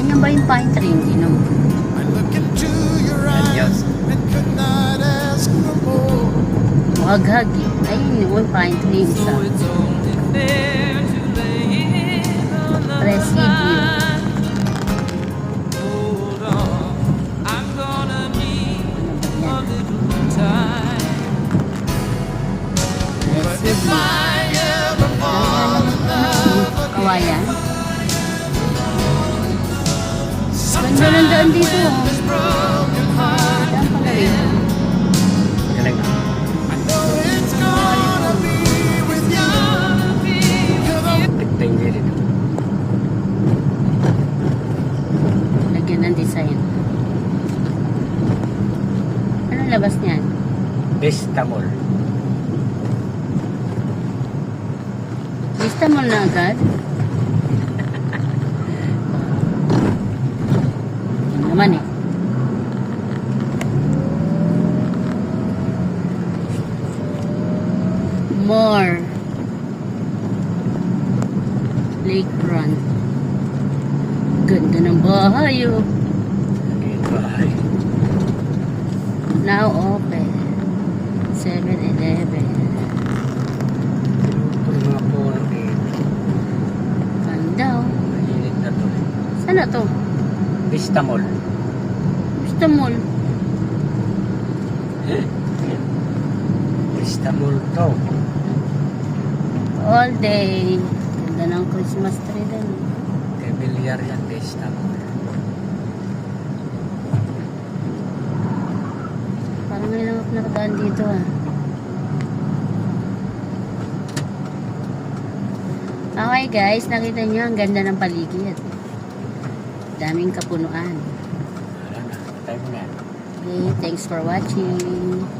Yan ba yung pine tree? Hindi naman. Yes. Waghag eh. Ayun yung pine tree isa. Presidio. Kawayan. Ganda ng daan dito. Daan pala rin. Galing. Tigtay niya rin. Lagyan ng design. Anong labas niyan? Vista Mall. Vista mo na agad? Yan naman eh. More. Lakefront. Ganda ng bahay oh. Ayun bahay. Now open. 7-Eleven. Ito yung mga puno dito. Ganda oh. Mahilig na to. Saan na to? Vista Mall. Gusto mo? Vista Mall to. All day. Ganda ng Christmas tree din. Kay Bilyar yan, Vista Mall. Parang may lang ako nakadaan dito ah. Okay guys, nakita nyo ang ganda ng paligid. Daming kapunuan. Wala na. Time na. Okay, thanks for watching.